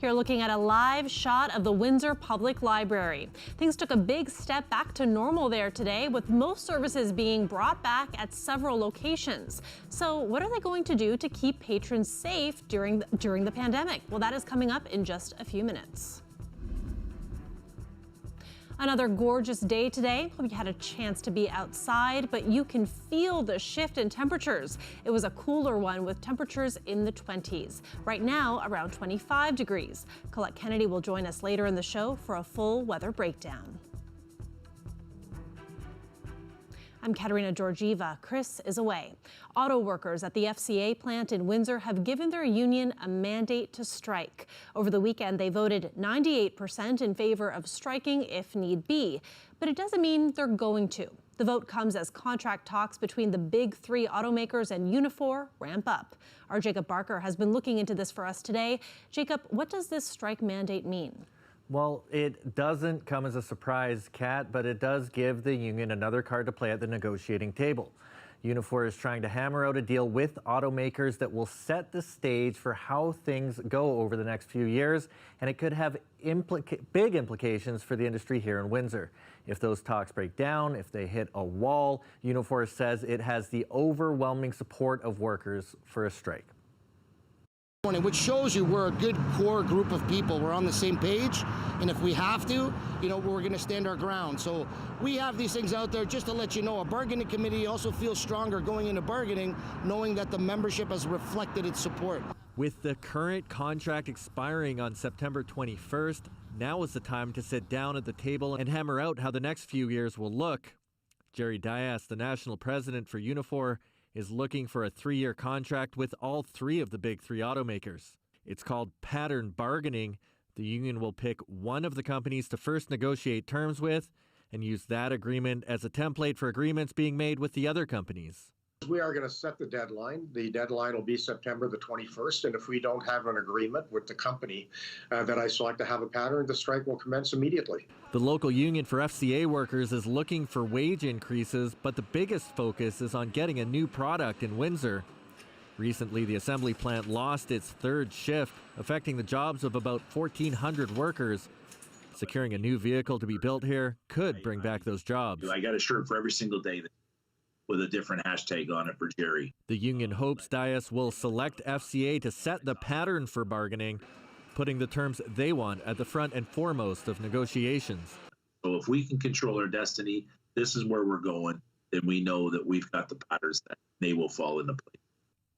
Here looking at a live shot of the Windsor Public Library. Things took a big step back to normal there today, with most services being brought back at several locations. So what are they going to do to keep patrons safe during the pandemic? Well, that is coming up in just a few minutes. Another gorgeous day today. Hope you had a chance to be outside, but you can feel the shift in temperatures. It was a cooler one with temperatures in the 20s. Right now, around 25 degrees. Colette Kennedy will join us later in the show for a full weather breakdown. I'm Katerina Georgieva. Chris is away. Auto workers at the FCA plant in Windsor have given their union a mandate to strike. Over the weekend, they voted 98% in favor of striking if need be. But it doesn't mean they're going to. The vote comes as contract talks between the big three automakers and Unifor ramp up. Our Jacob Barker has been looking into this for us today. Jacob, what does this strike mandate mean? Well, it doesn't come as a surprise, Kat, but it does give the union another card to play at the negotiating table. Unifor is trying to hammer out a deal with automakers that will set the stage for how things go over the next few years, and it could have big implications for the industry here in Windsor. If those talks break down, if they hit a wall, Unifor says it has the overwhelming support of workers for a strike. Which shows you we're a good core group of people. We're on the same page, and if we have to, we're going to stand our ground. So we have these things out there just to let you know. A bargaining committee also feels stronger going into bargaining, knowing that the membership has reflected its support. With the current contract expiring on September 21st, now is the time to sit down at the table and hammer out how the next few years will look. Jerry Dias, the national president for Unifor, is looking for a 3-year contract with all three of the big three automakers. It's called pattern bargaining. The union will pick one of the companies to first negotiate terms with and use that agreement as a template for agreements being made with the other companies. We are going to set the deadline. The deadline will be September the 21st, and if we don't have an agreement with the company that I select to have a pattern, the strike will commence immediately. The local union for FCA workers is looking for wage increases, but the biggest focus is on getting a new product in Windsor. Recently, the assembly plant lost its third shift, affecting the jobs of about 1,400 workers. Securing a new vehicle to be built here could bring back those jobs. I got a shirt for every single day with a different hashtag on it for Jerry. The union hopes Dias will select FCA to set the pattern for bargaining, putting the terms they want at the front and foremost of negotiations. So if we can control our destiny, this is where we're going, then we know that we've got the patterns that they will fall into place.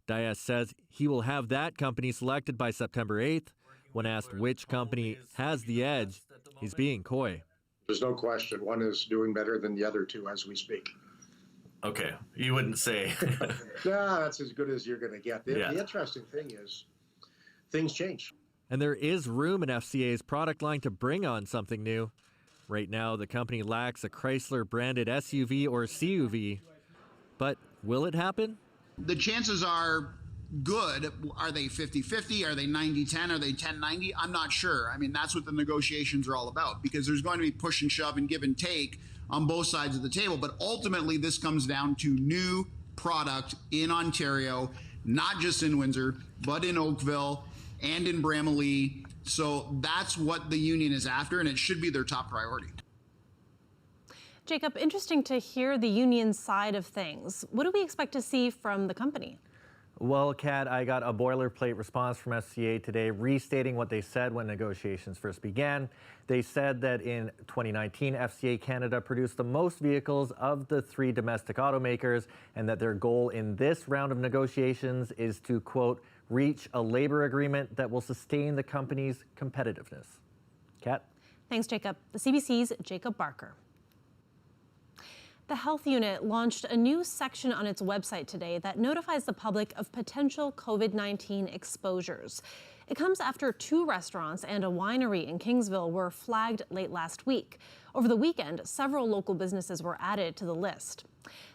Dias says he will have that company selected by September 8th. When asked which company has the edge, he's being coy. There's no question. One is doing better than the other two as we speak. Okay, you wouldn't say. Yeah, that's as good as you're going to get. The interesting thing is things change. And there is room in FCA's product line to bring on something new. Right now, the company lacks a Chrysler-branded SUV or CUV. But will it happen? The chances are good. Are they 50-50? Are they 90-10? Are they 10-90? I'm not sure. I mean, that's what the negotiations are all about, because there's going to be push and shove and give and take on both sides of the table. But ultimately, this comes down to new product in Ontario, not just in Windsor, but in Oakville and in Bramalea. So that's what the union is after, and it should be their top priority. Jacob, interesting to hear the union side of things. What do we expect to see from the company? Well, Kat, I got a boilerplate response from FCA today restating what they said when negotiations first began. They said that in 2019, FCA Canada produced the most vehicles of the three domestic automakers, and that their goal in this round of negotiations is to, quote, reach a labor agreement that will sustain the company's competitiveness. Kat? Thanks, Jacob. The CBC's Jacob Barker. The Health Unit launched a new section on its website today that notifies the public of potential COVID-19 exposures. It comes after 2 restaurants and a winery in Kingsville were flagged late last week. Over the weekend, several local businesses were added to the list.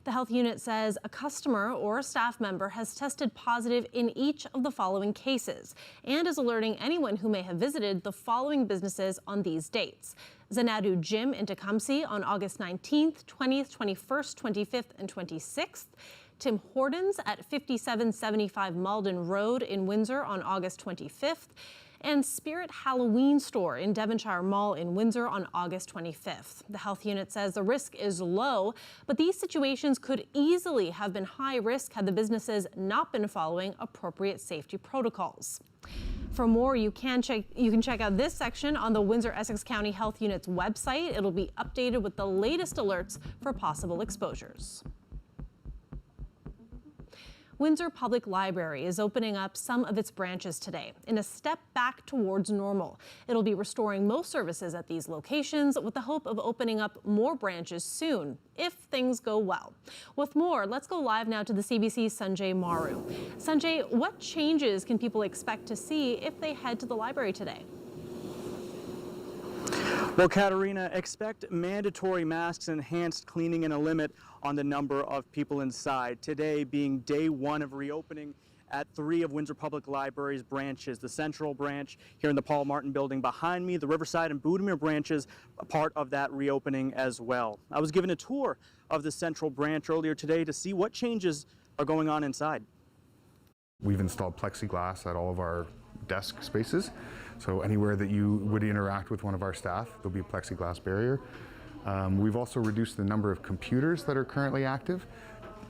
The Health Unit says a customer or a staff member has tested positive in each of the following cases and is alerting anyone who may have visited the following businesses on these dates: Xanadu Gym in Tecumseh on August 19th, 20th, 21st, 25th, and 26th. Tim Hortons at 5775 Malden Road in Windsor on August 25th. and Spirit Halloween store in Devonshire Mall in Windsor on August 25th. The health unit says the risk is low, but these situations could easily have been high risk had the businesses not been following appropriate safety protocols. For more, you can check out this section on the Windsor Essex County Health Unit's website. It'll be updated with the latest alerts for possible exposures. Windsor Public Library is opening up some of its branches today in a step back towards normal. It'll be restoring most services at these locations with the hope of opening up more branches soon, if things go well. With more, let's go live now to the CBC's Sanjay Maru. Sanjay, what changes can people expect to see if they head to the library today? Well, Katerina, expect mandatory masks, enhanced cleaning, and a limit on the number of people inside. Today being day one of reopening at 3 of Windsor Public Library's branches. The Central branch here in the Paul Martin building behind me, the Riverside and Boudemere branches, a part of that reopening as well. I was given a tour of the Central branch earlier today to see what changes are going on inside. We've installed plexiglass at all of our desk spaces. So anywhere that you would interact with one of our staff, there'll be a plexiglass barrier. We've also reduced the number of computers that are currently active,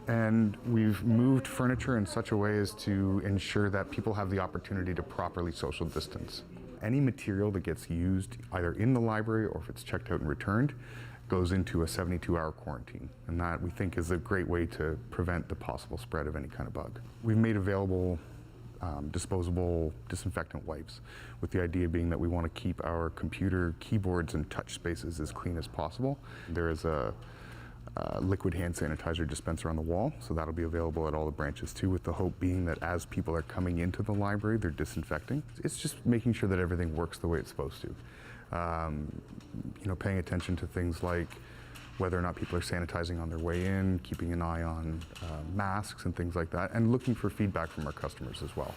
and we've moved furniture in such a way as to ensure that people have the opportunity to properly social distance. Any material that gets used either in the library or if it's checked out and returned goes into a 72-hour quarantine, and that we think is a great way to prevent the possible spread of any kind of bug. We've made available disposable disinfectant wipes, with the idea being that we want to keep our computer keyboards and touch spaces as clean as possible. There is a liquid hand sanitizer dispenser on the wall, so that'll be available at all the branches too, with the hope being that as people are coming into the library, they're disinfecting. It's just making sure that everything works the way it's supposed to. Paying attention to things like whether or not people are sanitizing on their way in, keeping an eye on masks and things like that, and looking for feedback from our customers as well.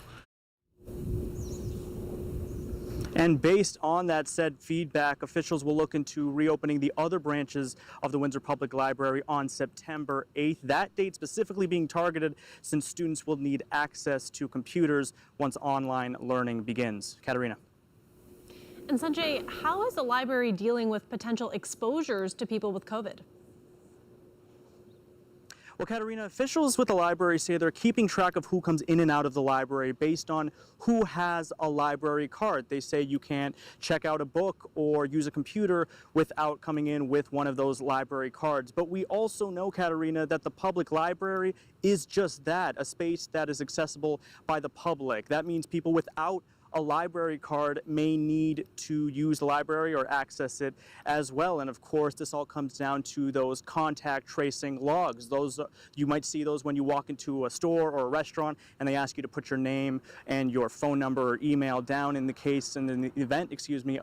And based on that said feedback, officials will look into reopening the other branches of the Windsor Public Library on September 8th. That date specifically being targeted since students will need access to computers once online learning begins. Katerina. And Sanjay, how is the library dealing with potential exposures to people with COVID? Well, Katerina, officials with the library say they're keeping track of who comes in and out of the library based on who has a library card. They say you can't check out a book or use a computer without coming in with one of those library cards. But we also know, Katerina, that the public library is just that, a space that is accessible by the public. That means people without a library card may need to use the library or access it as well. And of course, this all comes down to those contact tracing logs. Those you might see those when you walk into a store or a restaurant and they ask you to put your name and your phone number or email down in the event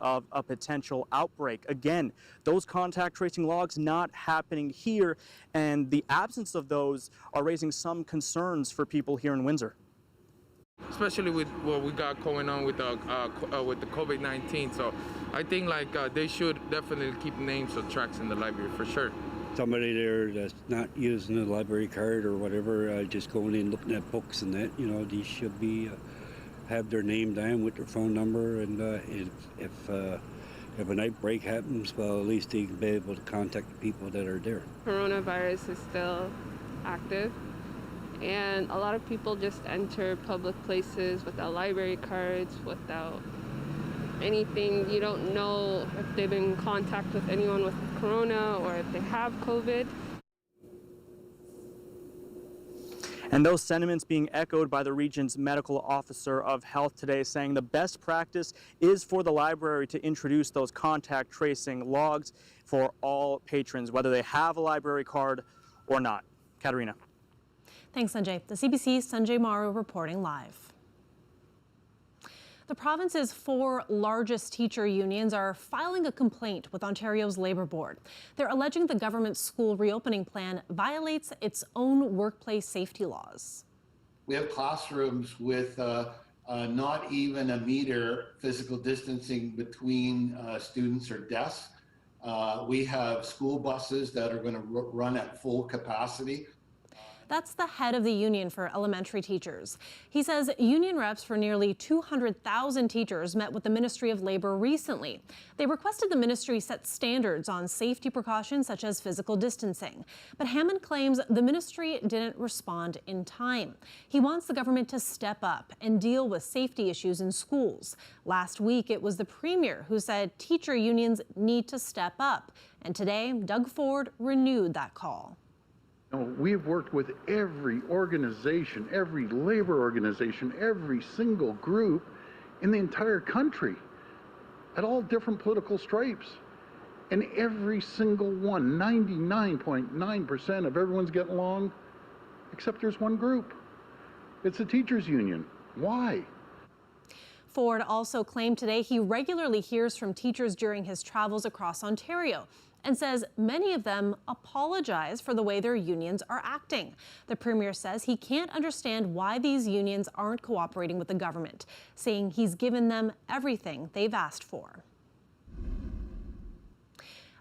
of a potential outbreak. Again, those contact tracing logs not happening here, and the absence of those are raising some concerns for people here in Windsor. Especially with what we got going on with the COVID-19. So I think they should definitely keep names of tracks in the library for sure. Somebody there that's not using the library card or whatever, just going in looking at books and that, these should be have their name down with their phone number, and if an outbreak happens, well, at least they can be able to contact the people that are there. Coronavirus is still active. And a lot of people just enter public places without library cards, without anything. You don't know if they've been in contact with anyone with corona or if they have COVID. And those sentiments being echoed by the region's medical officer of health today, saying the best practice is for the library to introduce those contact tracing logs for all patrons, whether they have a library card or not. Katerina. Thanks, Sanjay. The CBC's Sanjay Maru reporting live. The province's 4 largest teacher unions are filing a complaint with Ontario's Labour Board. They're alleging the government's school reopening plan violates its own workplace safety laws. We have classrooms with not even a meter physical distancing between students or desks. We have school buses that are going to run at full capacity. That's the head of the union for elementary teachers. He says union reps for nearly 200,000 teachers met with the Ministry of Labor recently. They requested the ministry set standards on safety precautions such as physical distancing. But Hammond claims the ministry didn't respond in time. He wants the government to step up and deal with safety issues in schools. Last week, it was the Premier who said teacher unions need to step up. And today, Doug Ford renewed that call. We've worked with every organization, every labor organization, every single group in the entire country at all different political stripes. And every single one, 99.9% of everyone's getting along, except there's one group. It's the teachers union. Why? Ford also claimed today he regularly hears from teachers during his travels across Ontario and says many of them apologize for the way their unions are acting. The Premier says he can't understand why these unions aren't cooperating with the government, saying he's given them everything they've asked for.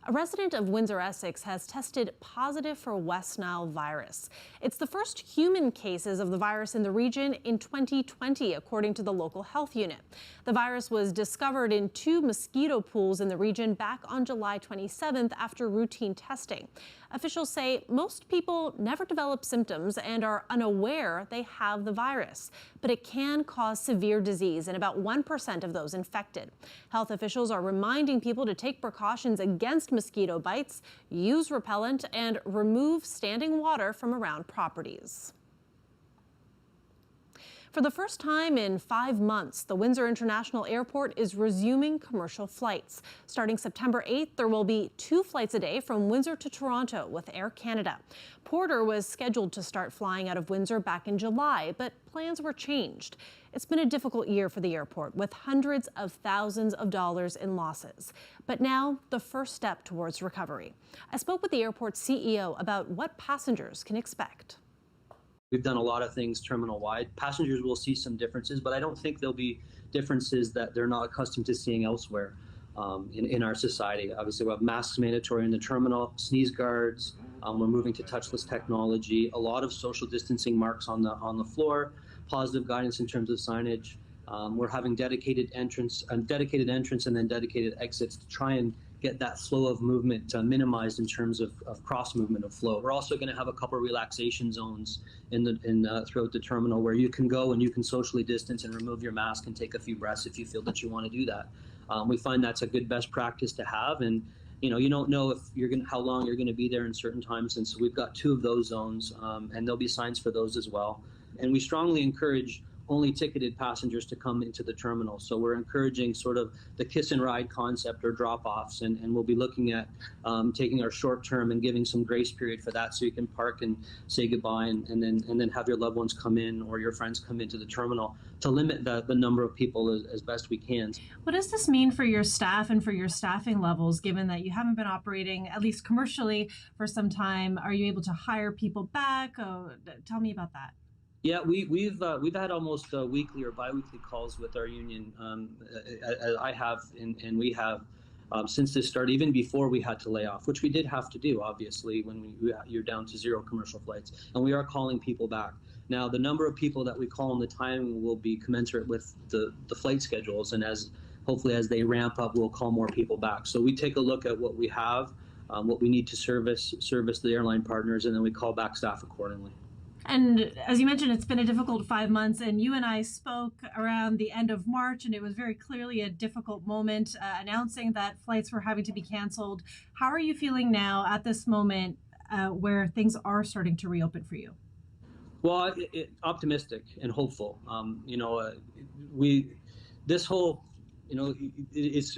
A resident of Windsor, Essex has tested positive for West Nile virus. It's the first human cases of the virus in the region in 2020, according to the local health unit. The virus was discovered in 2 mosquito pools in the region back on July 27th after routine testing. Officials say most people never develop symptoms and are unaware they have the virus, but it can cause severe disease in about 1% of those infected. Health officials are reminding people to take precautions against mosquito bites, use repellent, and remove standing water from around properties. For the first time in 5 months, the Windsor International Airport is resuming commercial flights. Starting September 8th, there will be 2 flights a day from Windsor to Toronto with Air Canada. Porter was scheduled to start flying out of Windsor back in July, but plans were changed. It's been a difficult year for the airport, with hundreds of thousands of dollars in losses. But now, the first step towards recovery. I spoke with the airport's CEO about what passengers can expect. We've done a lot of things terminal-wide. Passengers will see some differences, but I don't think there'll be differences that they're not accustomed to seeing elsewhere in our society. Obviously, we have masks mandatory in the terminal, sneeze guards. We're moving to touchless technology. A lot of social distancing marks on the floor. Positive guidance in terms of signage. We're having dedicated entrance and then dedicated exits to try and get that flow of movement minimized in terms of cross movement of flow. We're also going to have a couple of relaxation zones throughout the terminal where you can go and you can socially distance and remove your mask and take a few breaths if you feel that you want to do that. We find that's a good best practice to have, and you don't know if how long you're going to be there in certain times, and so we've got 2 of those zones, and there'll be signs for those as well. And we strongly encourage only ticketed passengers to come into the terminal. So we're encouraging sort of the kiss and ride concept or drop-offs, and we'll be looking at taking our short term and giving some grace period for that, so you can park and say goodbye and then have your loved ones come in or your friends come into the terminal to limit the number of people as best we can. What does this mean for your staff and for your staffing levels, given that you haven't been operating, at least commercially, for some time? Are you able to hire people back? Tell me about that. Yeah, we've had almost weekly or biweekly calls with our union. I have, and we have since this started, even before we had to lay off, which we did have to do, obviously, when you're down to 0 commercial flights. And we are calling people back. Now, the number of people that we call and the timing will be commensurate with the flight schedules. And hopefully as they ramp up, we'll call more people back. So we take a look at what we have, what we need to service the airline partners, and then we call back staff accordingly. And as you mentioned, it's been a difficult 5 months, and you and I spoke around the end of March, and it was very clearly a difficult moment, announcing that flights were having to be canceled. How are you feeling now at this moment where things are starting to reopen for you? Well, optimistic and hopeful. It's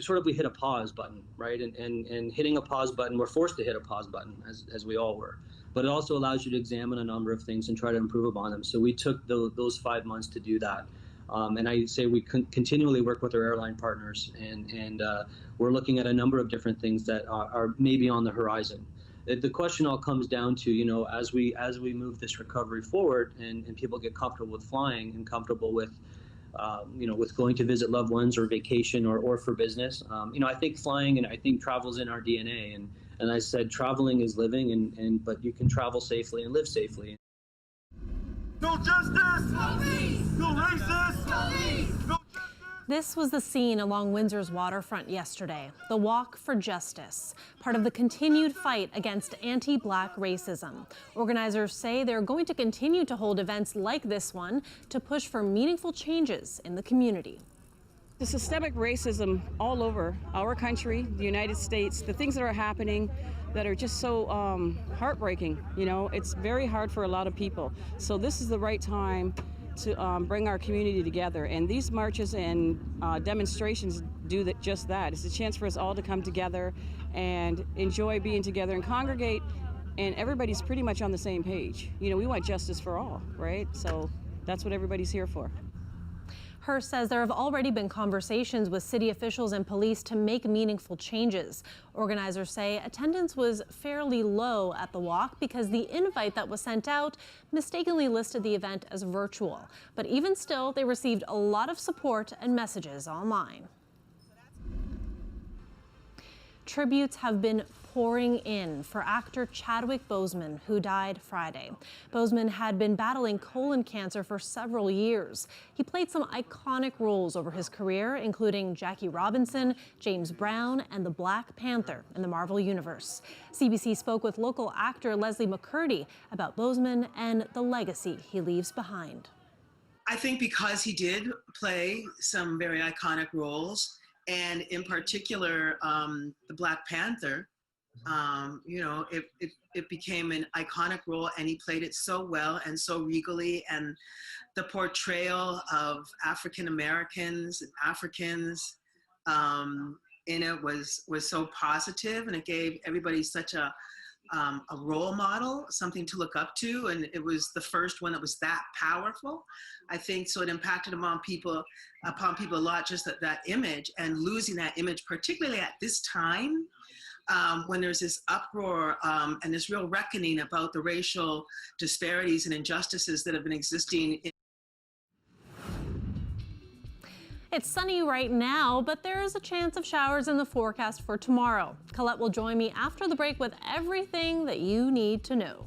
sort of, we hit a pause button, right? And hitting a pause button, we're forced to hit a pause button as we all were. But it also allows you to examine a number of things and try to improve upon them. So we took those 5 months to do that. And I say we continually work with our airline partners, and we're looking at a number of different things that are maybe on the horizon. The question all comes down to, as we move this recovery forward and people get comfortable with flying and comfortable with, with going to visit loved ones or vacation or for business. I think flying and I think travel's in our DNA. And I said, traveling is living, but you can travel safely and live safely. No justice! No peace! No racist! No peace! No This was the scene along Windsor's waterfront yesterday, the Walk for Justice, part of the continued fight against anti-Black racism. Organizers say they're going to continue to hold events like this one to push for meaningful changes in the community. The systemic racism all over our country, the United States, the things that are happening that are just so heartbreaking, you know, it's very hard for a lot of people. So this is the right time to bring our community together. And these marches and demonstrations do just that. It's a chance for us all to come together and enjoy being together and congregate, and everybody's pretty much on the same page. You know, we want justice for all, right? So that's what everybody's here for. Hearst says there have already been conversations with city officials and police to make meaningful changes. Organizers say attendance was fairly low at the walk because the invite that was sent out mistakenly listed the event as virtual. But even still, they received a lot of support and messages online. Tributes have been pouring in for actor Chadwick Boseman, who died Friday. Boseman had been battling colon cancer for several years. He played some iconic roles over his career, including Jackie Robinson, James Brown, and the Black Panther in the Marvel Universe. CBC spoke with local actor Leslie McCurdy about Boseman and the legacy he leaves behind. I think because he did play some very iconic roles, and in particular, the Black Panther, you know, it became an iconic role, and he played it so well and so regally, and the portrayal of African Americans and Africans in it was so positive, and it gave everybody such a role model, something to look up to, and it was the first one that was that powerful, I think. So it impacted upon people a lot, just that image, and losing that image, particularly at this time when there's this uproar and this real reckoning about the racial disparities and injustices that have been existing. It's sunny right now, but there is a chance of showers in the forecast for tomorrow. Colette will join me after the break with everything that you need to know.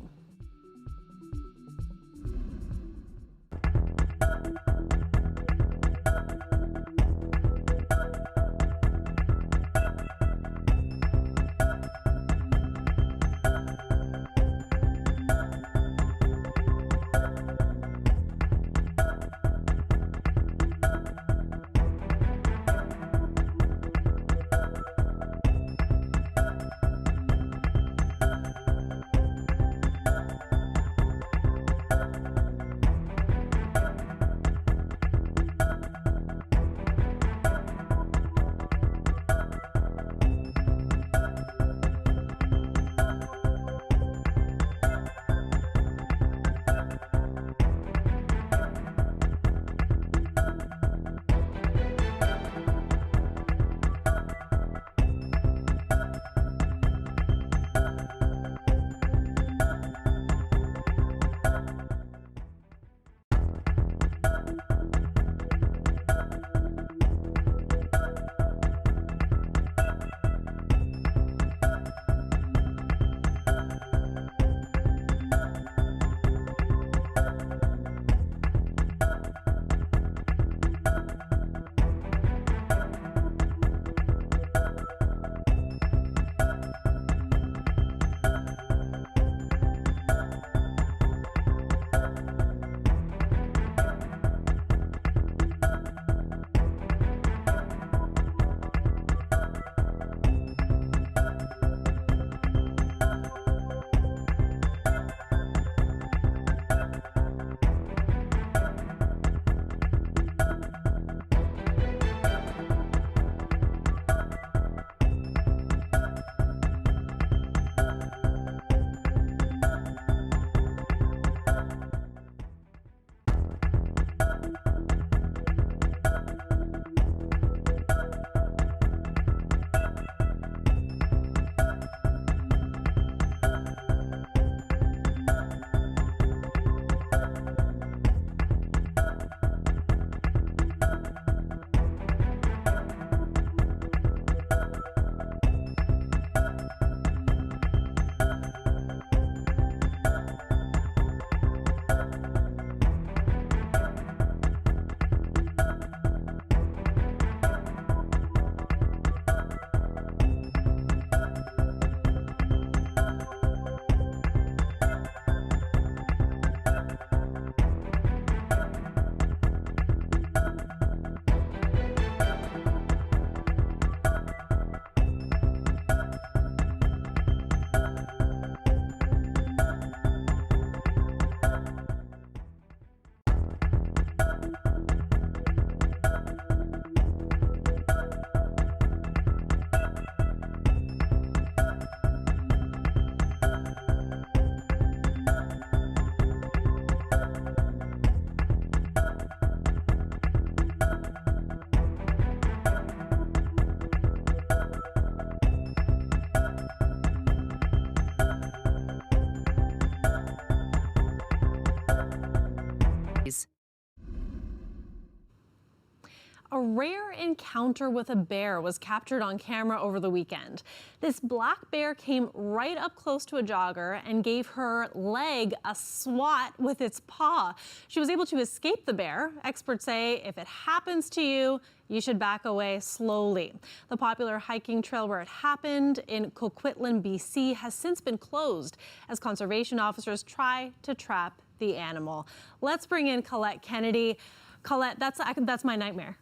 A rare encounter with a bear was captured on camera over the weekend. This black bear came right up close to a jogger and gave her leg a swat with its paw. She was able to escape the bear. Experts say if it happens to you, you should back away slowly. The popular hiking trail where it happened in Coquitlam, BC, has since been closed as conservation officers try to trap the animal. Let's bring in Colette Kennedy. Colette, that's my nightmare.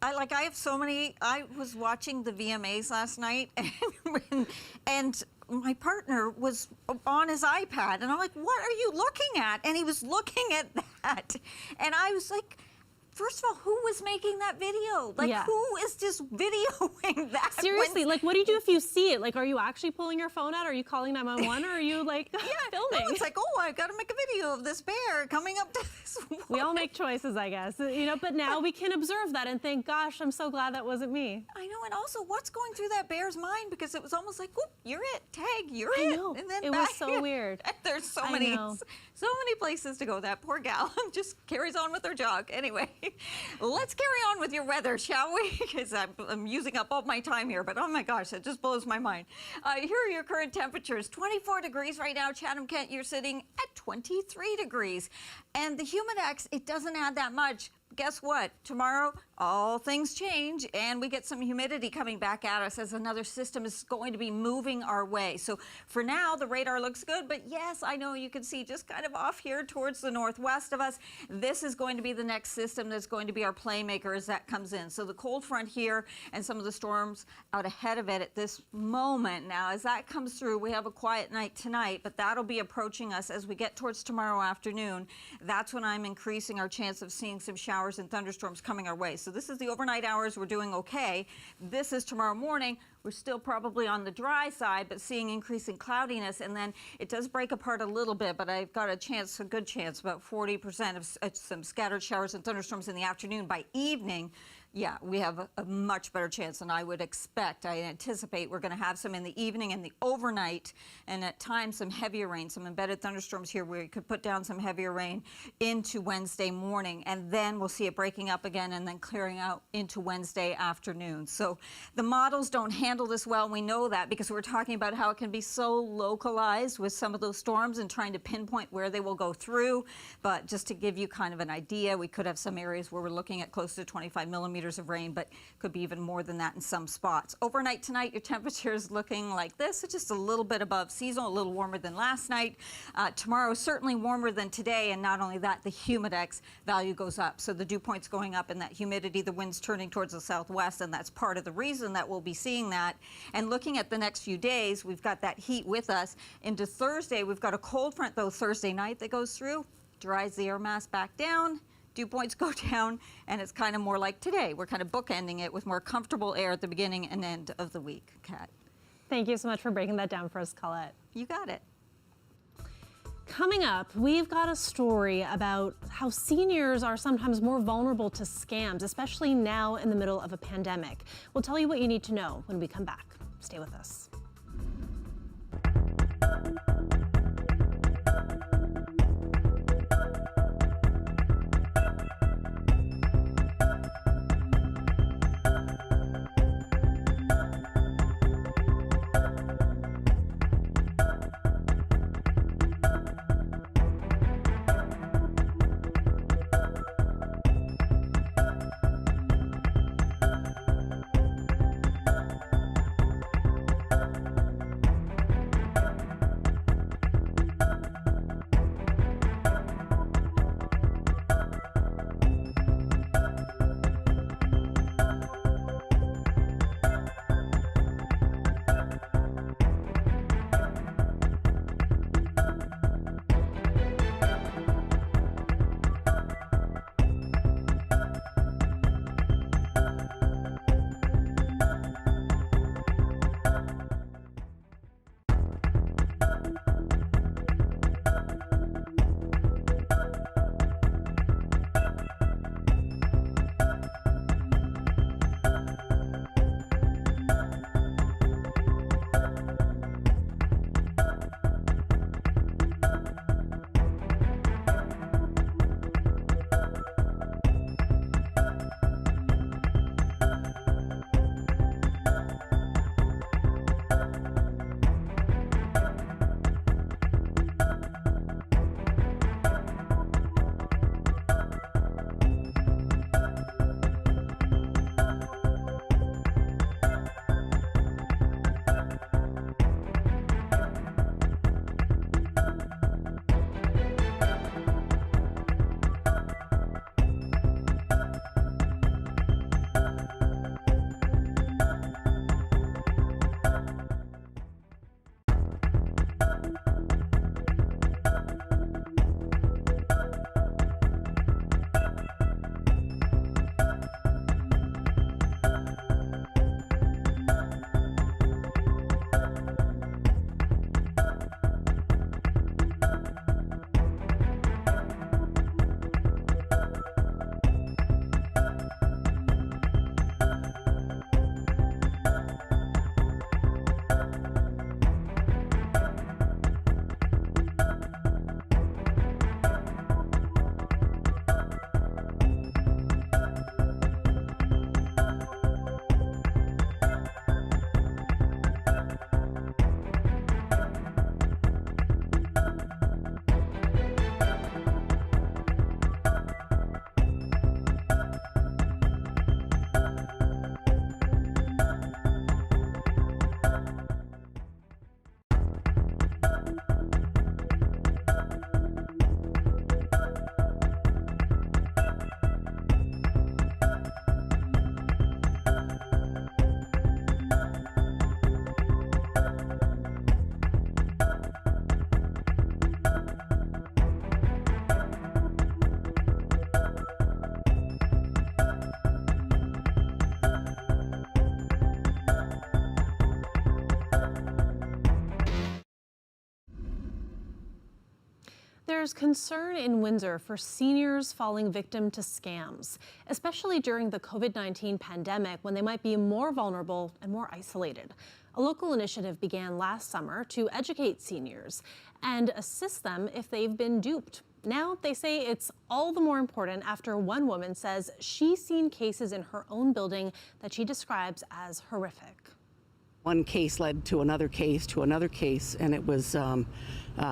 I have so many. I was watching the VMAs last night, and my partner was on his iPad, and I'm like, "What are you looking at?" And he was looking at that, and I was like, first of all, who was making that video? Like, who is just videoing that? Seriously, like, what do you do if you see it? Like, are you actually pulling your phone out? Are you calling 911? Or are you, like, filming? No, it's like, oh, I got to make a video of this bear coming up to this woman. We all make choices, I guess. You know, but now we can observe that and think, gosh, I'm so glad that wasn't me. I know, and also, what's going through that bear's mind? Because it was almost like, whoop, you're it, tag, you're it. I know, and then it was so weird. There's so many places to go. That poor gal just carries on with her jog. Anyway. Let's carry on with your weather, shall we? Because I'm using up all my time here, but oh my gosh, it just blows my mind. Here are your current temperatures. 24 degrees right now. Chatham, Kent, you're sitting at 23 degrees. And the Humidex, it doesn't add that much. Guess what? Tomorrow, all things change, and we get some humidity coming back at us as another system is going to be moving our way. So for now, the radar looks good, but yes, I know you can see just kind of off here towards the northwest of us. This is going to be the next system that's going to be our playmaker as that comes in. So the cold front here and some of the storms out ahead of it at this moment. Now, as that comes through, we have a quiet night tonight, but that'll be approaching us as we get towards tomorrow afternoon. That's when I'm increasing our chance of seeing some showers and thunderstorms coming our way. So this is the overnight hours. We're doing okay. This is tomorrow morning. We're still probably on the dry side, but seeing increasing cloudiness, and then it does break apart a little bit, but I've got a good chance, about 40% of some scattered showers and thunderstorms in the afternoon. By evening, yeah, we have a much better chance than I would expect. I anticipate we're going to have some in the evening and the overnight, and at times some heavier rain, some embedded thunderstorms here where you could put down some heavier rain into Wednesday morning, and then we'll see it breaking up again and then clearing out into Wednesday afternoon. So the models don't handle this well. We know that because we're talking about how it can be so localized with some of those storms and trying to pinpoint where they will go through. But just to give you kind of an idea, we could have some areas where we're looking at close to 25 millimeters of rain, but could be even more than that in some spots. Overnight tonight, your temperature is looking like this. It's just a little bit above seasonal, a little warmer than last night. Tomorrow is certainly warmer than today, and not only that, the Humidex value goes up. So the dew point's going up and that humidity, the wind's turning towards the southwest, and that's part of the reason that we'll be seeing that. And looking at the next few days, we've got that heat with us. Into Thursday, we've got a cold front, though, Thursday night that goes through, dries the air mass back down. Dew points go down, and it's kind of more like today. We're kind of bookending it with more comfortable air at the beginning and end of the week, Kat. Thank you so much for breaking that down for us, Colette. You got it. Coming up, we've got a story about how seniors are sometimes more vulnerable to scams, especially now in the middle of a pandemic. We'll tell you what you need to know when we come back. Stay with us. There's concern in Windsor for seniors falling victim to scams, especially during the COVID-19 pandemic when they might be more vulnerable and more isolated. A local initiative began last summer to educate seniors and assist them if they've been duped. Now they say it's all the more important after one woman says she's seen cases in her own building that she describes as horrific. One case led to another case, and it was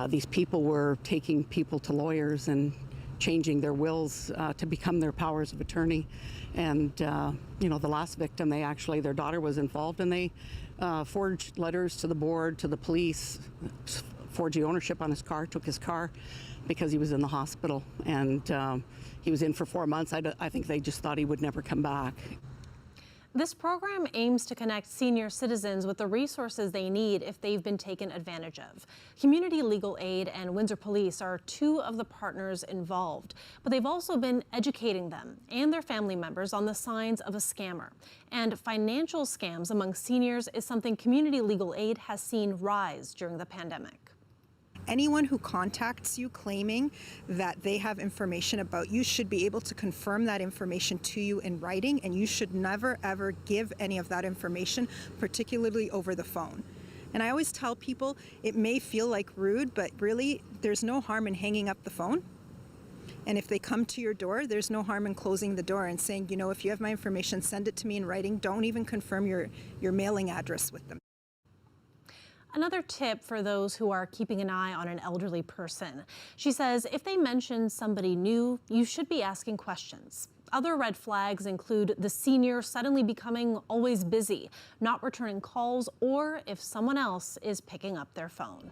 these people were taking people to lawyers and changing their wills to become their powers of attorney. And the last victim, their daughter was involved, and they forged letters to the board, to the police, forged the ownership on his car, took his car because he was in the hospital, and he was in for 4 months. I think they just thought he would never come back. This program aims to connect senior citizens with the resources they need if they've been taken advantage of. Community Legal Aid and Windsor Police are two of the partners involved, but they've also been educating them and their family members on the signs of a scammer. And financial scams among seniors is something Community Legal Aid has seen rise during the pandemic. Anyone who contacts you claiming that they have information about you should be able to confirm that information to you in writing, and you should never ever give any of that information, particularly over the phone. And I always tell people it may feel like rude, but really there's no harm in hanging up the phone. And if they come to your door, there's no harm in closing the door and saying, if you have my information, send it to me in writing. Don't even confirm your mailing address with them. Another tip for those who are keeping an eye on an elderly person. She says if they mention somebody new, you should be asking questions. Other red flags include the senior suddenly becoming always busy, not returning calls, or if someone else is picking up their phone.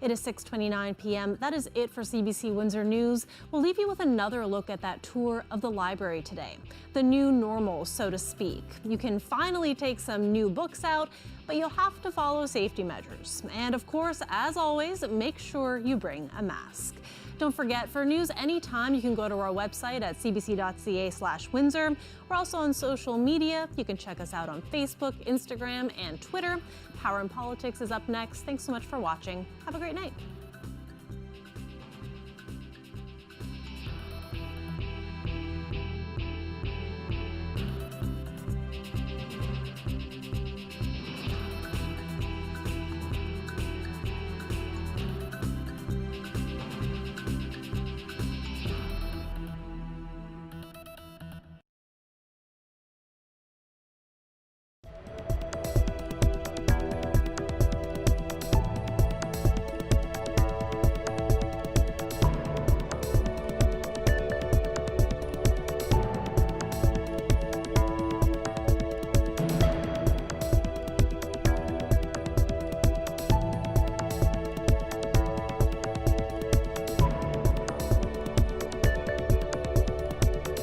It is 6:29 p.m. That is it for CBC Windsor News. We'll leave you with another look at that tour of the library today. The new normal, so to speak. You can finally take some new books out, but you'll have to follow safety measures. And of course, as always, make sure you bring a mask. Don't forget, for news anytime, you can go to our website at cbc.ca/Windsor. We're also on social media. You can check us out on Facebook, Instagram, and Twitter. Power and Politics is up next. Thanks so much for watching. Have a great night.